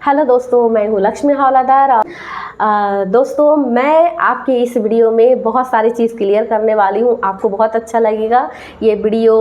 Hello दोस्तों, मैं हूँ लक्ष्मी हवलादार। दोस्तों, मैं आपके इस वीडियो में बहुत सारी चीज़ क्लियर करने वाली हूँ। आपको बहुत अच्छा लगेगा। ये वीडियो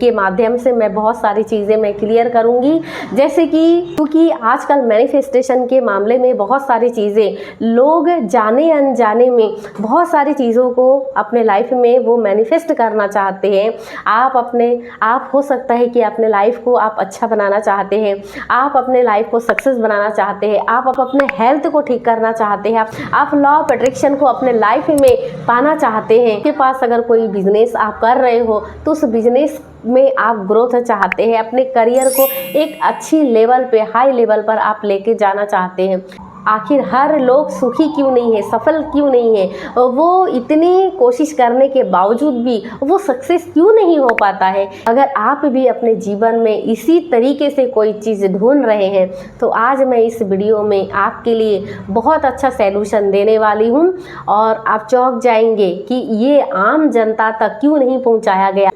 के माध्यम से मैं बहुत सारी चीज़ें मैं क्लियर करूँगी, जैसे कि क्योंकि आजकल मैनिफेस्टेशन के मामले में बहुत सारी चीज़ें लोग जाने अनजाने में बहुत सारी चीज़ों को अपने लाइफ में वो मैनिफेस्ट करना चाहते हैं। आप हो सकता है कि अपने लाइफ को आप अच्छा बनाना चाहते हैं, आप अपने लाइफ को सक्सेस बनाना चाहते हैं, आप अपने हेल्थ को ठीक करना चाहते हैं, आप लॉ ऑफ अट्रैक्शन को अपने लाइफ में पाना चाहते हैं। आपके पास अगर कोई बिजनेस आप कर रहे हो तो उस बिजनेस में आप ग्रोथ चाहते हैं, अपने करियर को एक अच्छी लेवल पे, हाई लेवल पर आप लेके जाना चाहते हैं। आखिर हर लोग सुखी क्यों नहीं है, सफल क्यों नहीं है, वो इतनी कोशिश करने के बावजूद भी वो सक्सेस क्यों नहीं हो पाता है। अगर आप भी अपने जीवन में इसी तरीके से कोई चीज़ ढूंढ रहे हैं तो आज मैं इस वीडियो में आपके लिए बहुत अच्छा सैल्यूशन देने वाली हूं और आप चौंक जाएंगे कि ये आम जनता तक क्यों नहीं पहुंचाया गया।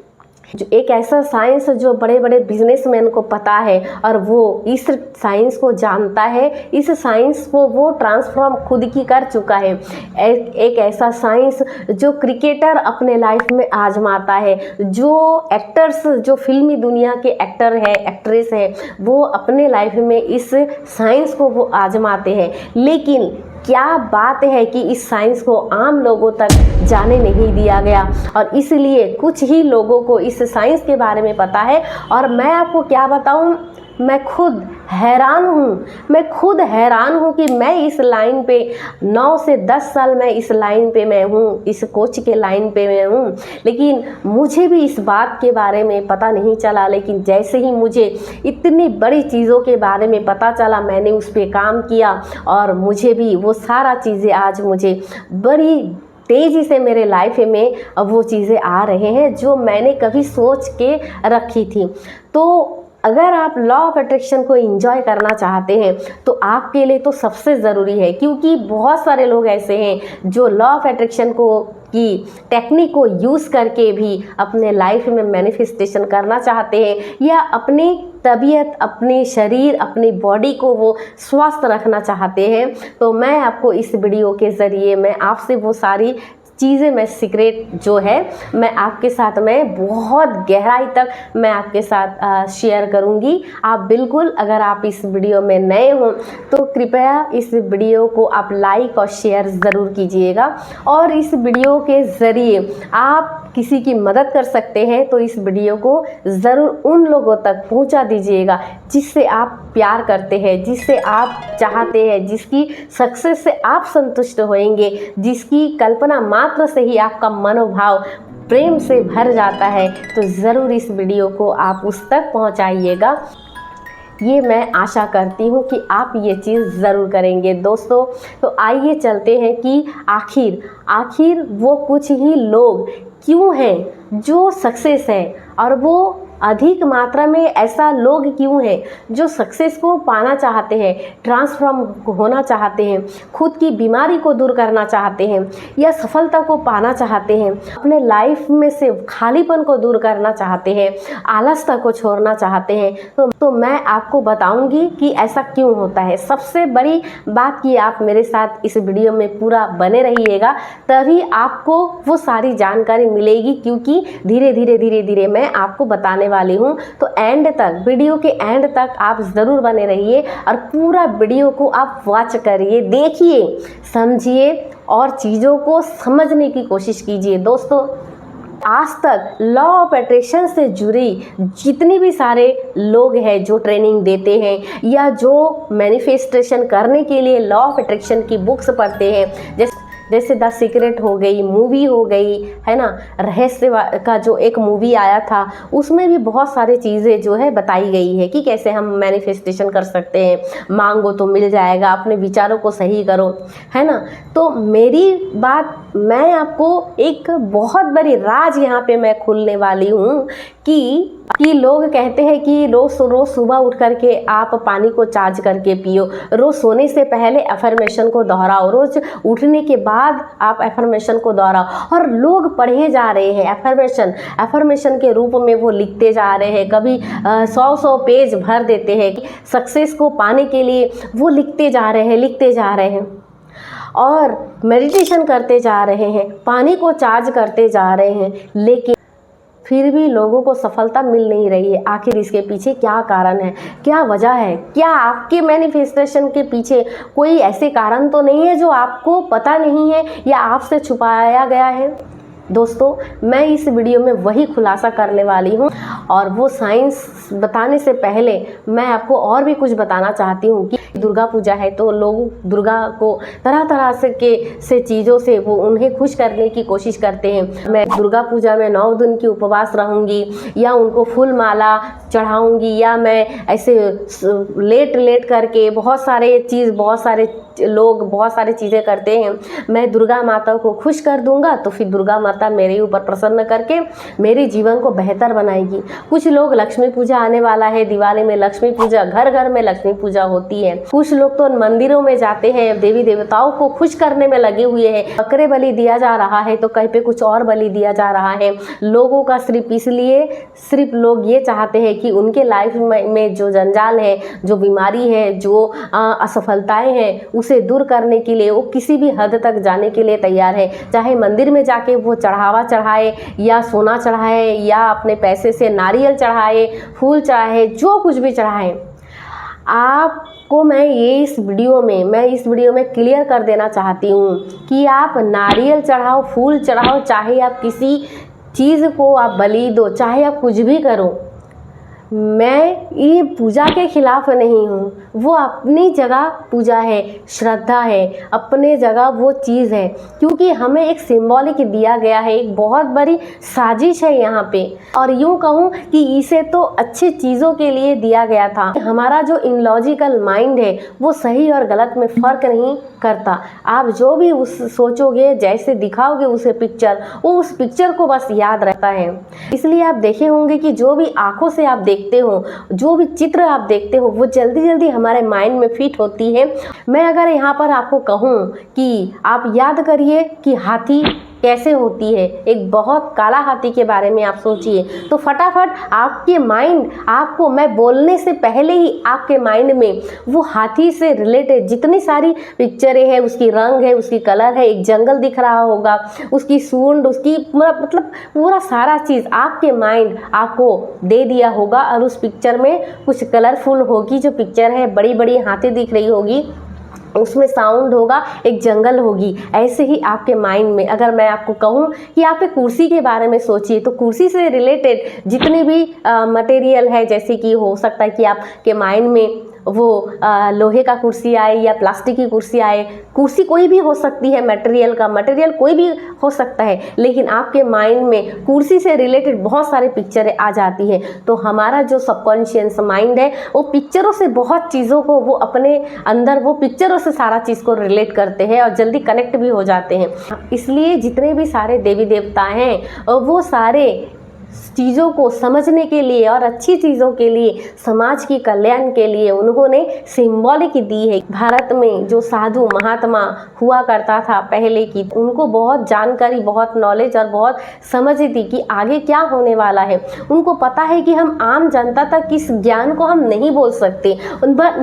जो एक ऐसा साइंस जो बड़े बड़े बिजनेसमैन को पता है और वो इस साइंस को जानता है, इस साइंस को वो ट्रांसफॉर्म खुद की कर चुका है। एक ऐसा साइंस जो क्रिकेटर अपने लाइफ में आजमाता है, जो एक्टर्स, जो फिल्मी दुनिया के एक्टर है, एक्ट्रेस है, वो अपने लाइफ में इस साइंस को वो आजमाते हैं। लेकिन क्या बात है कि इस साइंस को आम लोगों तक जाने नहीं दिया गया और इसलिए कुछ ही लोगों को इस साइंस के बारे में पता है। और मैं आपको क्या बताऊं, मैं खुद हैरान हूँ कि मैं इस लाइन पे 9 से 10 साल मैं इस लाइन पे मैं हूँ, इस कोच के लाइन पे मैं हूँ, लेकिन मुझे भी इस बात के बारे में पता नहीं चला। लेकिन जैसे ही मुझे इतनी बड़ी चीज़ों के बारे में पता चला, मैंने उस पर काम किया और मुझे भी वो सारा चीज़ें आज मुझे बड़ी तेज़ी से मेरे लाइफ में अब वो चीज़ें आ रहे हैं जो मैंने कभी सोच के रखी थी। तो अगर आप लॉ ऑफ अट्रैक्शन को एंजॉय करना चाहते हैं तो आपके लिए तो सबसे ज़रूरी है, क्योंकि बहुत सारे लोग ऐसे हैं जो लॉ ऑफ अट्रैक्शन की टेक्निक को यूज़ करके भी अपने लाइफ में मैनिफेस्टेशन करना चाहते हैं या अपनी तबीयत, अपने शरीर, अपनी बॉडी को वो स्वस्थ रखना चाहते हैं। तो मैं आपको इस वीडियो के ज़रिए मैं आपसे वो सारी चीज़ें, मैं सीक्रेट जो है मैं आपके साथ में बहुत गहराई तक मैं आपके साथ शेयर करूंगी। आप बिल्कुल, अगर आप इस वीडियो में नए हों तो कृपया इस वीडियो को आप लाइक और शेयर ज़रूर कीजिएगा और इस वीडियो के ज़रिए आप किसी की मदद कर सकते हैं तो इस वीडियो को ज़रूर उन लोगों तक पहुंचा दीजिएगा जिससे आप प्यार करते हैं, जिससे आप चाहते हैं, जिसकी सक्सेस से आप संतुष्ट होंगे, जिसकी कल्पना मात्र से ही आपका मनोभाव प्रेम से भर जाता है। तो ज़रूर इस वीडियो को आप उस तक पहुंचाइएगा। ये मैं आशा करती हूँ कि आप ये चीज़ ज़रूर करेंगे। दोस्तों, तो आइए चलते हैं कि आखिर वो कुछ ही लोग क्यों हैं जो सक्सेस हैं और वो अधिक मात्रा में ऐसा लोग क्यों हैं जो सक्सेस को पाना चाहते हैं, ट्रांसफॉर्म होना चाहते हैं, खुद की बीमारी को दूर करना चाहते हैं या सफलता को पाना चाहते हैं, अपने लाइफ में से खालीपन को दूर करना चाहते हैं, आलसता को छोड़ना चाहते हैं। तो मैं आपको बताऊंगी कि ऐसा क्यों होता है। सबसे बड़ी बात कि आप मेरे साथ इस वीडियो में पूरा बने रहिएगा, तभी आपको वो सारी जानकारी मिलेगी, क्योंकि धीरे धीरे मैं आपको बताने वाली हूँ। तो एंड तक, वीडियो के एंड तक आप ज़रूर बने रहिए और पूरा वीडियो को आप वॉच करिए, देखिए, समझिए और चीज़ों को समझने की कोशिश कीजिए। दोस्तों, आज तक लॉ ऑफ अट्रैक्शन से जुड़ी जितने भी सारे लोग हैं जो ट्रेनिंग देते हैं या जो मैनिफेस्टेशन करने के लिए लॉ ऑफ अट्रैक्शन की बुक्स पढ़ते हैं, जैसे द सीक्रेट हो गई, मूवी हो गई, है ना, रहस्य का जो एक मूवी आया था, उसमें भी बहुत सारी चीज़ें जो है बताई गई है कि कैसे हम मैनिफेस्टेशन कर सकते हैं, मांगो तो मिल जाएगा, अपने विचारों को सही करो, है ना। तो मेरी बात मैं आपको एक बहुत बड़ी राज यहाँ पे मैं खोलने वाली हूँ कि लोग कहते हैं कि रोज़ सुबह उठ करके आप पानी को चार्ज करके पियो, रोज़ सोने से पहले अफर्मेशन को दोहराओ, रोज़ उठने के बाद आप अफर्मेशन को दोहराओ। और लोग पढ़े जा रहे हैं अफर्मेशन के रूप में वो लिखते जा रहे हैं, कभी 100 पेज भर देते हैं। सक्सेस को पाने के लिए वो लिखते जा रहे हैं और मेडिटेशन करते जा रहे हैं, पानी को चार्ज करते जा रहे हैं, लेकिन फिर भी लोगों को सफलता मिल नहीं रही है। आखिर इसके पीछे क्या कारण है, क्या वजह है? क्या आपके मैनिफेस्टेशन के पीछे कोई ऐसे कारण तो नहीं है जो आपको पता नहीं है या आपसे छुपाया गया है? दोस्तों, मैं इस वीडियो में वही खुलासा करने वाली हूँ और वो साइंस बताने से पहले मैं आपको और भी कुछ बताना चाहती हूँ कि दुर्गा पूजा है तो लोग दुर्गा को तरह तरह से चीज़ों से वो उन्हें खुश करने की कोशिश करते हैं। मैं दुर्गा पूजा में 9 दिन की उपवास रहूँगी या उनको फूल माला चढ़ाऊँगी या मैं ऐसे लेट करके बहुत सारे लोग बहुत सारी चीज़ें करते हैं। मैं दुर्गा माता को खुश कर दूंगा तो फिर दुर्गा माता मेरे ऊपर प्रसन्न करके मेरे जीवन को बेहतर बनाएगी। कुछ लोग लक्ष्मी पूजा आने वाला है, दिवाली में लक्ष्मी पूजा, घर घर में लक्ष्मी पूजा होती है। कुछ लोग तो मंदिरों में जाते हैं, देवी देवताओं को खुश करने में लगे हुए हैं। बकरे बलि दिया जा रहा है तो कहीं पे कुछ और बलि दिया जा रहा है लोगों का, सिर्फ लोग ये चाहते हैं कि उनके लाइफ में जो जंजाल है, जो बीमारी है, जो असफलताएं हैं, उसे दूर करने के लिए वो किसी भी हद तक जाने के लिए तैयार है। चाहे मंदिर में जाके वो चढ़ावा चढ़ाए या सोना चढ़ाए या अपने पैसे से नारियल चढ़ाए, फूल चढ़ाए, जो कुछ भी चढ़ाए। आपको मैं इस वीडियो में क्लियर कर देना चाहती हूँ कि आप नारियल चढ़ाओ, फूल चढ़ाओ, चाहे आप किसी चीज़ को आप बलि दो, चाहे आप कुछ भी करो, मैं ये पूजा के खिलाफ नहीं हूँ। वो अपनी जगह पूजा है, श्रद्धा है, अपने जगह वो चीज़ है, क्योंकि हमें एक सिंबॉलिक दिया गया है, एक बहुत बड़ी साजिश है यहाँ पे। और यूँ कहूँ कि इसे तो अच्छी चीज़ों के लिए दिया गया था। हमारा जो इनलॉजिकल माइंड है वो सही और गलत में फ़र्क नहीं करता। आप जो भी उस सोचोगे, जैसे दिखाओगे उसे पिक्चर, वो उस पिक्चर को बस याद रहता है। इसलिए आप देखे होंगे कि जो भी आँखों से आप देखते हो, जो भी चित्र आप देखते हो, वो जल्दी जल्दी हमारे माइंड में फिट होती है। मैं अगर यहाँ पर आपको कहूँ कि आप याद करिए कि हाथी कैसे होती है, एक बहुत काला हाथी के बारे में आप सोचिए, तो फटाफट आपके माइंड, आपको मैं बोलने से पहले ही आपके माइंड में वो हाथी से रिलेटेड जितनी सारी पिक्चरें हैं, उसकी रंग है, उसकी कलर है, एक जंगल दिख रहा होगा, उसकी सूंड, उसकी मतलब पूरा सारा चीज़ आपके माइंड आपको दे दिया होगा। और उस पिक्चर में कुछ कलरफुल होगी, जो पिक्चर है बड़ी बड़ी हाथी दिख रही होगी, उसमें साउंड होगा, एक जंगल होगी। ऐसे ही आपके माइंड में अगर मैं आपको कहूँ कि आप एक कुर्सी के बारे में सोचिए, तो कुर्सी से रिलेटेड जितनी भी मटेरियल है, जैसे कि हो सकता है कि आपके माइंड में वो लोहे का कुर्सी आए या प्लास्टिक की कुर्सी आए, कुर्सी कोई भी हो सकती है, मटेरियल कोई भी हो सकता है, लेकिन आपके माइंड में कुर्सी से रिलेटेड बहुत सारी पिक्चरें आ जाती हैं। तो हमारा जो सबकॉन्शियस माइंड है वो पिक्चरों से बहुत चीज़ों को वो अपने अंदर, वो पिक्चरों से सारा चीज़ को रिलेट करते हैं और जल्दी कनेक्ट भी हो जाते हैं। इसलिए जितने भी सारे देवी देवता हैं वो सारे चीज़ों को समझने के लिए और अच्छी चीज़ों के लिए, समाज की कल्याण के लिए उन्होंने सिंबॉलिक दी है। भारत में जो साधु महात्मा हुआ करता था पहले की, उनको बहुत जानकारी, बहुत नॉलेज और बहुत समझ थी कि आगे क्या होने वाला है। उनको पता है कि हम आम जनता तक इस ज्ञान को हम नहीं बोल सकते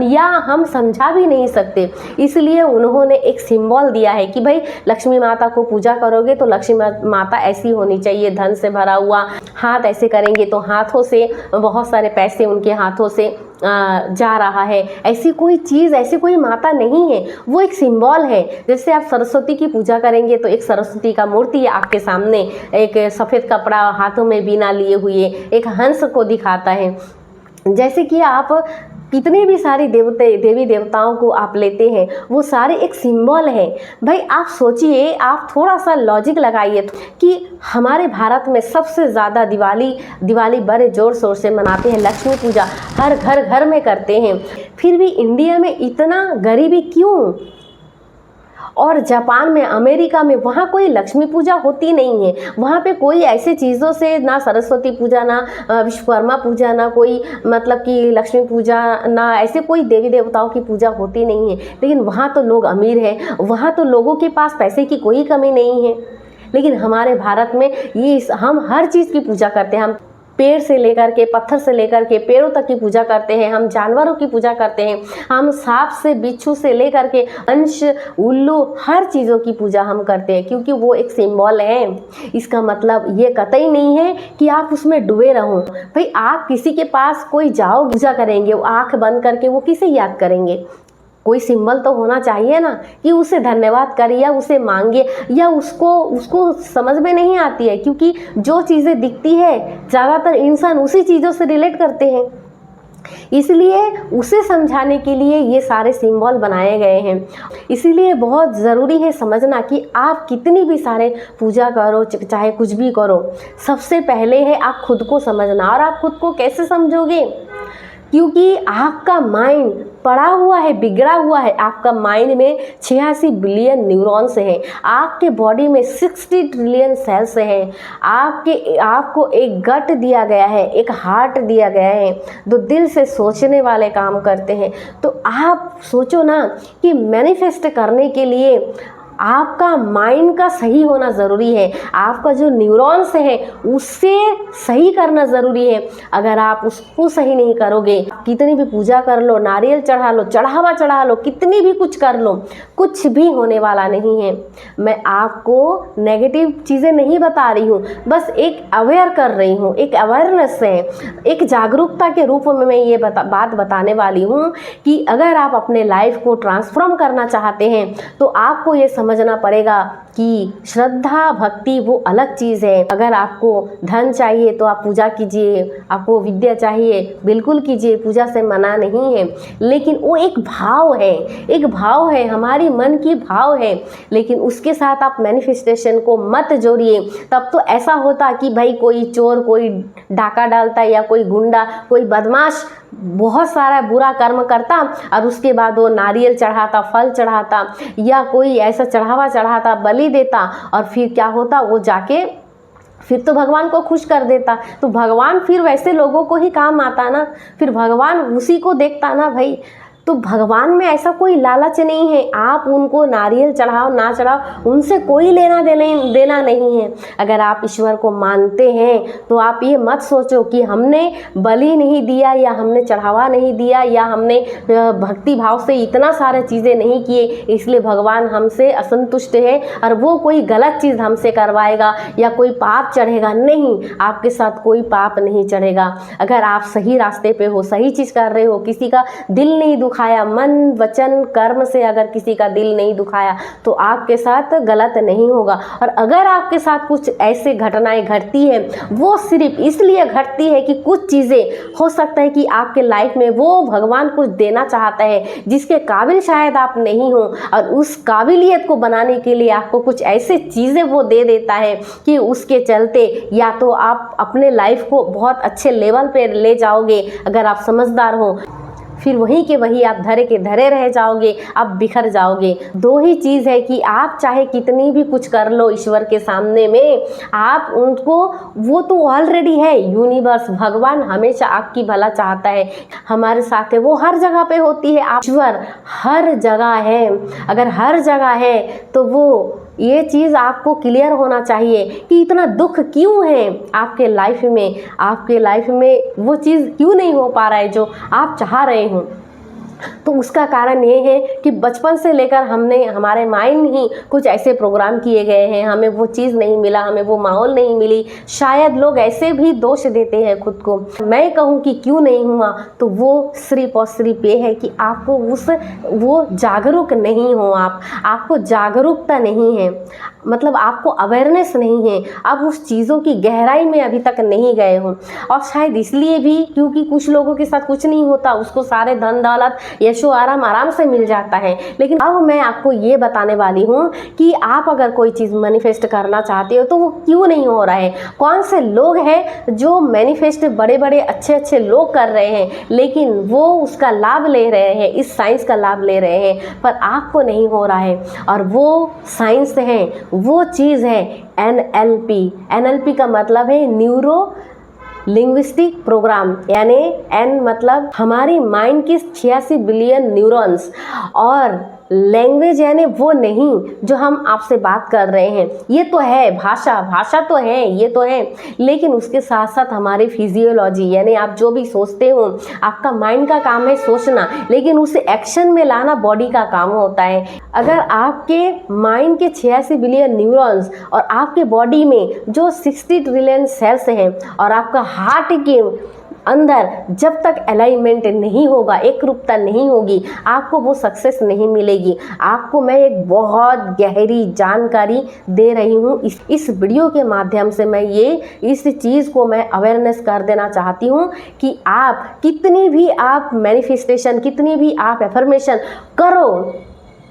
या हम समझा भी नहीं सकते, इसलिए उन्होंने एक सिंबल दिया है कि भाई लक्ष्मी माता को पूजा करोगे तो लक्ष्मी माता ऐसी होनी चाहिए, धन से भरा हुआ, हाथ ऐसे करेंगे तो हाथों से बहुत सारे पैसे उनके हाथों से जा रहा है। ऐसी कोई चीज़, ऐसी कोई माता नहीं है, वो एक सिंबल है। जैसे आप सरस्वती की पूजा करेंगे तो एक सरस्वती का मूर्ति आपके सामने, एक सफ़ेद कपड़ा हाथों में बीना लिए हुए एक हंस को दिखाता है। जैसे कि आप कितने भी सारी देवी देवताओं को आप लेते हैं, वो सारे एक सिंबल है। भाई आप सोचिए, आप थोड़ा सा लॉजिक लगाइए कि हमारे भारत में सबसे ज़्यादा दिवाली बड़े ज़ोर शोर से मनाते हैं, लक्ष्मी पूजा हर घर में करते हैं, फिर भी इंडिया में इतना गरीबी क्यों? और जापान में, अमेरिका में, वहाँ कोई लक्ष्मी पूजा होती नहीं है। वहाँ पे कोई ऐसे चीज़ों से, ना सरस्वती पूजा, ना विश्वकर्मा पूजा, ना कोई मतलब कि लक्ष्मी पूजा, ना ऐसे कोई देवी देवताओं की पूजा होती नहीं है। लेकिन वहाँ तो लोग अमीर हैं, वहाँ तो लोगों के पास पैसे की कोई कमी नहीं है। लेकिन हमारे भारत में ये हम हर चीज़ की पूजा करते हैं। हम पेड़ से लेकर के, पत्थर से लेकर के पेड़ों तक की पूजा करते हैं। हम जानवरों की पूजा करते हैं। हम सांप से, बिच्छू से लेकर के अंश, उल्लू, हर चीज़ों की पूजा हम करते हैं, क्योंकि वो एक सिंबल है। इसका मतलब ये कतई नहीं है कि आप उसमें डूबे रहो। भाई आप किसी के पास कोई जाओ, पूजा करेंगे, वो आँख बंद करके वो किसे याद करेंगे? कोई सिंबल तो होना चाहिए ना, कि उसे धन्यवाद करिए या उसे मांगे, या उसको समझ में नहीं आती है, क्योंकि जो चीज़ें दिखती है ज़्यादातर इंसान उसी चीज़ों से रिलेट करते हैं। इसलिए उसे समझाने के लिए ये सारे सिंबल बनाए गए हैं। इसीलिए बहुत ज़रूरी है समझना कि आप कितनी भी सारे पूजा करो, चाहे कुछ भी करो, सबसे पहले है आप खुद को समझना। और आप खुद को कैसे समझोगे? क्योंकि आपका माइंड पड़ा हुआ है, बिगड़ा हुआ है। आपका माइंड में 86 बिलियन न्यूरॉन्स हैं। आपके बॉडी में 60 ट्रिलियन सेल्स हैं। आपको एक गट दिया गया है, एक हार्ट दिया गया है, जो दिल से सोचने वाले काम करते हैं। तो आप सोचो ना कि मैनिफेस्ट करने के लिए आपका माइंड का सही होना ज़रूरी है। आपका जो न्यूरॉन्स है उससे सही करना ज़रूरी है। अगर आप उसको सही नहीं करोगे, कितनी भी पूजा कर लो, नारियल चढ़ा लो, चढ़ावा चढ़ा लो, कितनी भी कुछ कर लो, कुछ भी होने वाला नहीं है। मैं आपको नेगेटिव चीज़ें नहीं बता रही हूँ, बस एक अवेयर कर रही हूँ, एक अवेयरनेस है, एक जागरूकता के रूप में मैं ये बात बताने वाली हूँ कि अगर आप अपने लाइफ को ट्रांसफॉर्म करना चाहते हैं तो आपको ये समझना पड़ेगा कि श्रद्धा भक्ति वो अलग चीज़ है। अगर आपको धन चाहिए तो आप पूजा कीजिए, आपको विद्या चाहिए बिल्कुल कीजिए, पूजा से मना नहीं है। लेकिन वो एक भाव है, एक भाव है, हमारी मन की भाव है। लेकिन उसके साथ आप मैनिफेस्टेशन को मत जोड़िए। तब तो ऐसा होता कि भाई कोई चोर, कोई डाका डालता, या कोई गुंडा, कोई बदमाश बहुत सारा बुरा कर्म करता और उसके बाद वो नारियल चढ़ाता, फल चढ़ाता, या कोई ऐसा चढ़ावा चढ़ाता, बलि देता, और फिर क्या होता, वो जाके फिर तो भगवान को खुश कर देता। तो भगवान फिर वैसे लोगों को ही काम आता ना, फिर भगवान उसी को देखता ना भाई। तो भगवान में ऐसा कोई लालच नहीं है। आप उनको नारियल चढ़ाओ ना चढ़ाओ, उनसे कोई लेना देना नहीं है। अगर आप ईश्वर को मानते हैं तो आप ये मत सोचो कि हमने बलि नहीं दिया, या हमने चढ़ावा नहीं दिया, या हमने भक्ति भाव से इतना सारे चीज़ें नहीं किए, इसलिए भगवान हमसे असंतुष्ट है और वो कोई गलत चीज़ हमसे करवाएगा या कोई पाप चढ़ेगा। नहीं, आपके साथ कोई पाप नहीं चढ़ेगा। अगर आप सही रास्ते पे हो, सही चीज़ कर रहे हो, किसी का दिल नहीं दुखाया, मन वचन कर्म से अगर किसी का दिल नहीं दुखाया, तो आपके साथ गलत नहीं होगा। और अगर आपके साथ कुछ ऐसे घटनाएं घटती है, वो सिर्फ इसलिए घटती है कि कुछ चीज़ें हो सकता है कि आपके लाइफ में वो भगवान कुछ देना चाहता है जिसके काबिल शायद आप नहीं हो, और उस काबिलियत को बनाने के लिए आपको कुछ ऐसे चीज़ें वो दे देता है कि उसके चलते या तो आप अपने लाइफ को बहुत अच्छे लेवल पे ले जाओगे अगर आप समझदार हो, फिर वहीं के वहीं आप धरे के धरे रह जाओगे, आप बिखर जाओगे। दो ही चीज़ है कि आप चाहे कितनी भी कुछ कर लो ईश्वर के सामने में, आप उनको, वो तो ऑलरेडी है। यूनिवर्स, भगवान हमेशा आपकी भला चाहता है, हमारे साथ है, वो हर जगह पे होती है। ईश्वर हर जगह है। अगर हर जगह है तो वो ये चीज़ आपको क्लियर होना चाहिए कि इतना दुख क्यों है आपके लाइफ में, वो चीज़ क्यों नहीं हो पा रहा है जो आप चाह रहे हो। तो उसका कारण ये है कि बचपन से लेकर हमारे माइंड ही कुछ ऐसे प्रोग्राम किए गए हैं, हमें वो चीज़ नहीं मिला, हमें वो माहौल नहीं मिली। शायद लोग ऐसे भी दोष देते हैं खुद को। मैं कहूँ कि क्यों नहीं हुआ, तो वो सिर्फ और सिर्फ ये है कि आपको वो जागरूक नहीं हो, आपको जागरूकता नहीं है, मतलब आपको अवेयरनेस नहीं है, आप उस चीज़ों की गहराई में अभी तक नहीं गए हो। और शायद इसलिए भी क्योंकि कुछ लोगों के साथ कुछ नहीं होता, उसको सारे धन दौलत यशो आराम आराम से मिल जाता है। लेकिन अब मैं आपको ये बताने वाली हूँ कि आप अगर कोई चीज़ मैनिफेस्ट करना चाहते हो तो वो क्यों नहीं हो रहा है। कौन से लोग हैं जो मैनिफेस्ट बड़े बड़े अच्छे अच्छे लोग कर रहे हैं, लेकिन वो उसका लाभ ले रहे हैं, इस साइंस का लाभ ले रहे हैं, पर आपको नहीं हो रहा है। और वो साइंस है, वो चीज़ है NLP। NLP का मतलब है न्यूरो लिंग्विस्टिक प्रोग्राम, यानी N मतलब हमारी माइंड की 86 बिलियन न्यूरॉन्स, और लैंग्वेज यानी वो नहीं जो हम आपसे बात कर रहे हैं। ये तो है भाषा, भाषा तो है, ये तो है, लेकिन उसके साथ साथ हमारी फिजियोलॉजी, यानी आप जो भी सोचते हो, आपका माइंड का काम है सोचना, लेकिन उसे एक्शन में लाना बॉडी का काम होता है। अगर आपके माइंड के 86 बिलियन न्यूरॉन्स और आपके बॉडी में जो 60 ट्रिलियन सेल्स हैं और आपका हार्ट के अंदर जब तक अलाइनमेंट नहीं होगा, एक रूपता नहीं होगी, आपको वो सक्सेस नहीं मिलेगी। आपको मैं एक बहुत गहरी जानकारी दे रही हूँ इस वीडियो के माध्यम से। मैं ये इस चीज़ को मैं अवेयरनेस कर देना चाहती हूँ कि आप कितनी भी आप मैनिफेस्टेशन, कितनी भी आप एफर्मेशन करो,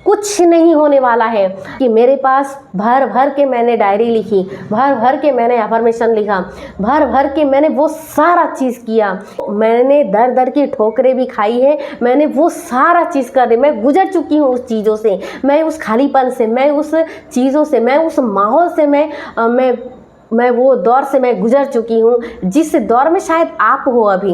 कुछ नहीं होने वाला है। कि मेरे पास भर भर के मैंने डायरी लिखी, भर भर के मैंने अफर्मेशन लिखा, भर भर के मैंने वो सारा चीज़ किया, मैंने दर दर की ठोकरें भी खाई है, मैंने वो सारा चीज़ कर रही, मैं गुजर चुकी हूँ उस चीज़ों से, मैं उस खालीपन से, मैं उस चीज़ों से, मैं उस माहौल से, मैं वो दौर से मैं गुजर चुकी हूँ जिस दौर में शायद आप हो अभी।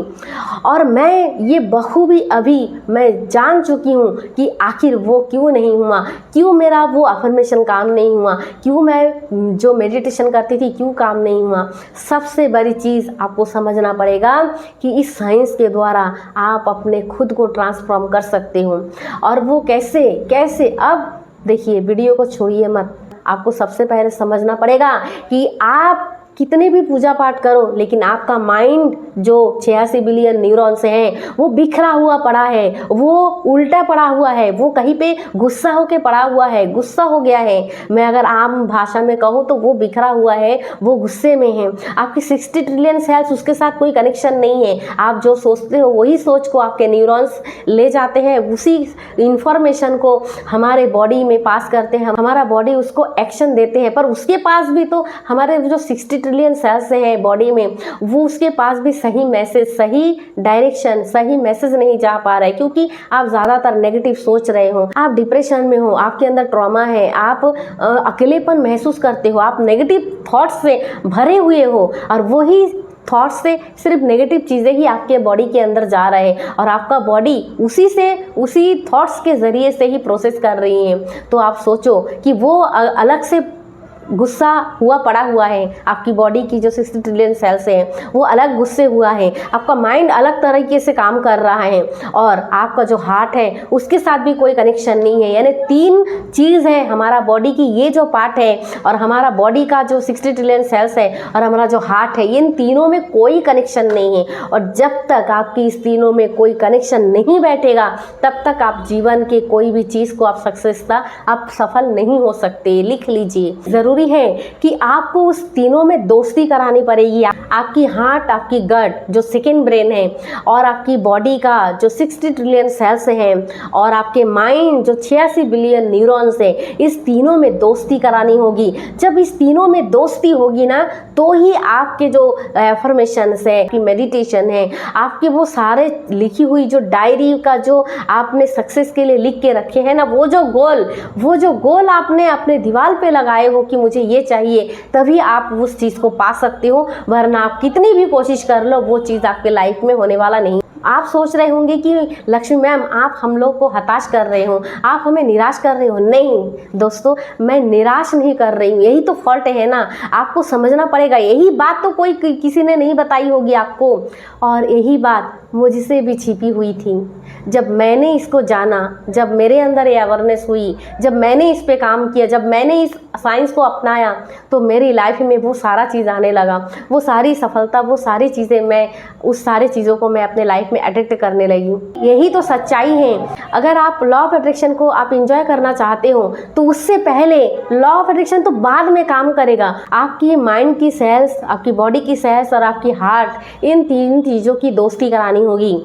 और मैं ये बखूबी अभी मैं जान चुकी हूँ कि आखिर वो क्यों नहीं हुआ, क्यों मेरा वो अफर्मेशन काम नहीं हुआ, क्यों मैं जो मेडिटेशन करती थी क्यों काम नहीं हुआ। सबसे बड़ी चीज़ आपको समझना पड़ेगा कि इस साइंस के द्वारा आप अपने खुद को ट्रांसफॉर्म कर सकते हो। और वो कैसे अब देखिए, वीडियो को छोड़िए मत। आपको सबसे पहले समझना पड़ेगा कि आप कितने भी पूजा पाठ करो, लेकिन आपका माइंड जो 86 बिलियन न्यूरॉन्स हैं वो बिखरा हुआ पड़ा है, वो उल्टा पड़ा हुआ है, वो कहीं पे गुस्सा होके पड़ा हुआ है, गुस्सा हो गया है। मैं अगर आम भाषा में कहूँ तो वो बिखरा हुआ है, वो गुस्से में है। आपकी 60 ट्रिलियन सेल्स, उसके साथ कोई कनेक्शन नहीं है। आप जो सोचते हो वही सोच को आपके न्यूरॉन्स ले जाते हैं, उसी इंफॉर्मेशन को हमारे बॉडी में पास करते हैं, हमारा बॉडी उसको एक्शन देते हैं। पर उसके पास भी तो हमारे जो 60 ट्रिलियन सेल्स हैं बॉडी में, वो उसके पास भी सही मैसेज, सही डायरेक्शन, सही मैसेज नहीं जा पा रहा है, क्योंकि आप ज़्यादातर नेगेटिव सोच रहे हो, आप डिप्रेशन में हो, आपके अंदर ट्रॉमा है, आप अकेलेपन महसूस करते हो, आप नेगेटिव थॉट्स से भरे हुए हो, और वही थॉट्स से सिर्फ नेगेटिव चीज़ें ही आपके बॉडी के अंदर जा रहे हैं, और आपका बॉडी उसी थॉट्स के ज़रिए से ही प्रोसेस कर रही है। तो आप सोचो कि वो अलग से गुस्सा हुआ पड़ा हुआ है, आपकी बॉडी की जो 60 ट्रिलियन सेल्स हैं वो अलग गुस्से हुआ है, आपका माइंड अलग तरीके से काम कर रहा है, और आपका जो हार्ट है उसके साथ भी कोई कनेक्शन नहीं है। यानी 3 चीज़ है, हमारा बॉडी की ये जो पार्ट है, और हमारा बॉडी का जो 60 ट्रिलियन सेल्स है, और हमारा जो हार्ट है, इन तीनों में कोई कनेक्शन नहीं है। और जब तक आपकी इस तीनों में कोई कनेक्शन नहीं बैठेगा, तब तक आप जीवन के कोई भी चीज़ को आप सफल नहीं हो सकते। लिख लीजिए, ज़रूरी है कि आपको उस तीनों में दोस्ती करानी पड़ेगी। आपकी हार्ट, आपकी गट जो सेकंड ब्रेन है, और आपकी बॉडी का जो 60 ट्रिलियन सेल्स हैं, और आपके माइंड जो 86 बिलियन न्यूरॉन्स है, इस तीनों में दोस्ती करानी होगी। जब इस तीनों में दोस्ती होगी ना, तो ही आपके जो एफर्मेशंस है, आपकी मेडिटेशन है, आपके वो सारे लिखी हुई जो डायरी का जो आपने सक्सेस के लिए लिख के रखे हैं ना, वो जो गोल आपने अपने दीवार पे लगाए हो कि मुझे ये चाहिए, तभी आप उस चीज़ को पा सकते हो। वरना आप कितनी भी कोशिश कर लो, वो चीज़ आपके लाइफ में होने वाला नहीं। आप सोच रहे होंगे कि लक्ष्मी मैम आप हम लोग को हताश कर रहे हो, आप हमें निराश कर रहे हो। नहीं दोस्तों, मैं निराश नहीं कर रही हूँ, यही तो फॉल्ट है ना। आपको समझना पड़ेगा, यही बात तो कोई किसी ने नहीं बताई होगी आपको, और यही बात मुझसे भी छिपी हुई थी। जब मैंने इसको जाना, जब मेरे अंदर ये अवेयरनेस हुई, जब मैंने इस पे काम किया, जब मैंने इस साइंस को अपनाया, तो मेरी लाइफ में वो सारा चीज़ आने लगा, वो सारी सफलता, वो सारी चीज़ें, मैं उस सारी चीज़ों को मैं अपने लाइफ में अट्रैक्ट करने लगी। यही तो सच्चाई है। अगर आप लॉ ऑफ अट्रैक्शन को आप इंजॉय करना चाहते हो, तो उससे पहले लॉ ऑफ अट्रैक्शन तो बाद में काम करेगा। आपकी माइंड की सेल्स, आपकी बॉडी की सेल्स और आपकी हार्ट, इन 3 चीज़ों की दोस्ती करानी होगी।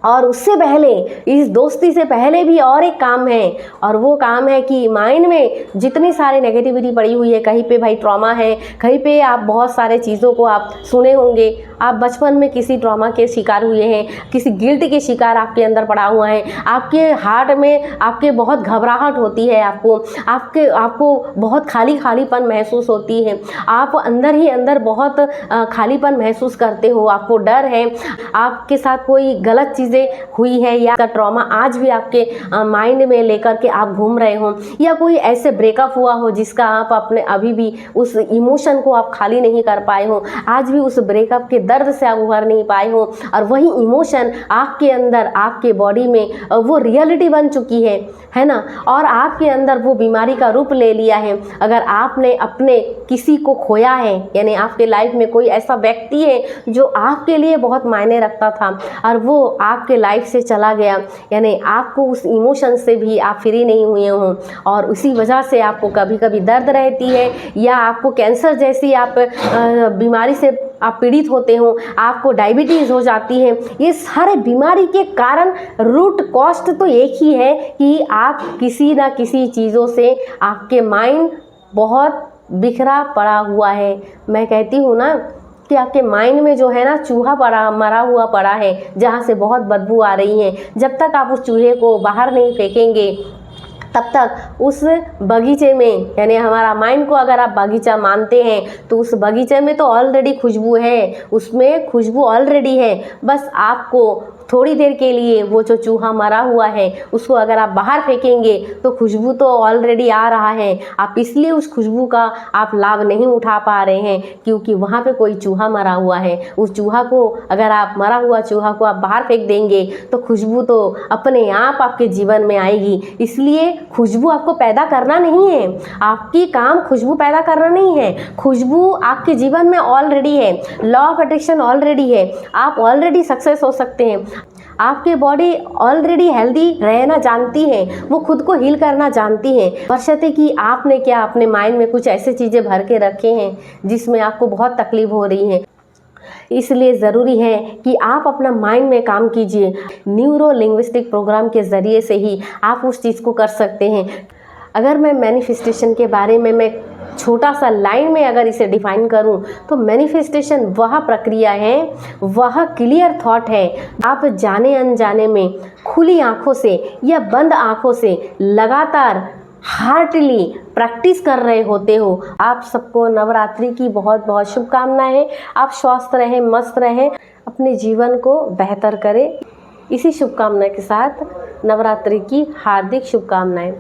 और उससे पहले, इस दोस्ती से पहले भी और एक काम है, और वो काम है कि माइंड में जितनी सारी नेगेटिविटी पड़ी हुई है, कहीं पे भाई ट्रॉमा है, कहीं पे आप बहुत सारे चीज़ों को आप सुने होंगे, आप बचपन में किसी ट्रॉमा के शिकार हुए हैं, किसी गिल्ट के शिकार आपके अंदर पड़ा हुआ है, आपके हार्ट में आपके बहुत घबराहट होती है, आपको बहुत खालीपन महसूस होती है, आप अंदर ही अंदर बहुत खालीपन महसूस करते हो, आपको डर है, आपके साथ कोई गलत चीज़ें हुई है, या ट्रॉमा आज भी आपके माइंड में लेकर के आप घूम रहे हो, या कोई ऐसे ब्रेकअप हुआ हो जिसका आप अपने अभी भी उस इमोशन को आप खाली नहीं कर पाए हो, आज भी उस ब्रेकअप के दर्द से आप उभर नहीं पाए हो, और वही इमोशन आपके अंदर, आपके बॉडी में वो रियलिटी बन चुकी है ना, और आपके अंदर वो बीमारी का रूप ले लिया है। अगर आपने अपने किसी को खोया है, यानी आपके लाइफ में कोई ऐसा व्यक्ति है जो आपके लिए बहुत मायने रखता था और वो आपके लाइफ से चला गया, यानी आपको उस इमोशन से भी आप फ्री नहीं हुए हो, और उसी वजह से आपको कभी कभी दर्द रहती है, या आपको कैंसर जैसी आप बीमारी से आप पीड़ित होते हो, आपको डायबिटीज़ हो जाती है। ये सारे बीमारी के कारण रूट कॉस्ट तो एक ही है कि आप किसी ना किसी चीज़ों से आपके माइंड बहुत बिखरा पड़ा हुआ है। मैं कहती हूँ ना कि आपके माइंड में जो है ना चूहा मरा हुआ पड़ा है, जहाँ से बहुत बदबू आ रही है। जब तक आप उस चूहे को बाहर नहीं फेंकेंगे तब तक उस बगीचे में, यानी हमारा माइंड को अगर आप बगीचा मानते हैं तो उस बगीचे में तो ऑलरेडी खुशबू है, उसमें खुशबू ऑलरेडी है। बस आपको थोड़ी देर के लिए वो जो चूहा मरा हुआ है उसको अगर आप बाहर फेंकेंगे तो खुशबू तो ऑलरेडी आ रहा है, आप इसलिए उस खुशबू का आप लाभ नहीं उठा पा रहे हैं क्योंकि वहाँ पे कोई चूहा मरा हुआ है। उस चूहा को अगर आप, मरा हुआ चूहा को आप बाहर फेंक देंगे तो खुशबू तो अपने आप आपके जीवन में आएगी। इसलिए खुशबू आपको पैदा करना नहीं है, आपकी काम खुशबू पैदा करना नहीं है, खुशबू आपके जीवन में ऑलरेडी है, लॉ ऑफ अट्रैक्शन ऑलरेडी है, आप ऑलरेडी सक्सेस हो सकते हैं। आपकी बॉडी ऑलरेडी हेल्दी रहना जानती है, वो खुद को हील करना जानती है, बशर्ते कि आपने क्या अपने माइंड में कुछ ऐसी चीज़ें भर के रखे हैं जिसमें आपको बहुत तकलीफ हो रही है। इसलिए ज़रूरी है कि आप अपना माइंड में काम कीजिए। न्यूरो लिंग्विस्टिक प्रोग्राम के ज़रिए से ही आप उस चीज़ को कर सकते हैं। अगर मैं मैनिफेस्टेशन के बारे में मैं छोटा सा लाइन में अगर इसे डिफाइन करूं तो मैनिफेस्टेशन वह प्रक्रिया है, वह क्लियर थॉट है, आप जाने अनजाने में खुली आंखों से या बंद आंखों से लगातार हार्टली प्रैक्टिस कर रहे होते हो। आप सबको नवरात्रि की बहुत बहुत शुभकामनाएं। आप स्वस्थ रहें, मस्त रहें, अपने जीवन को बेहतर करें। इसी शुभकामना के साथ नवरात्रि की हार्दिक शुभकामनाएं।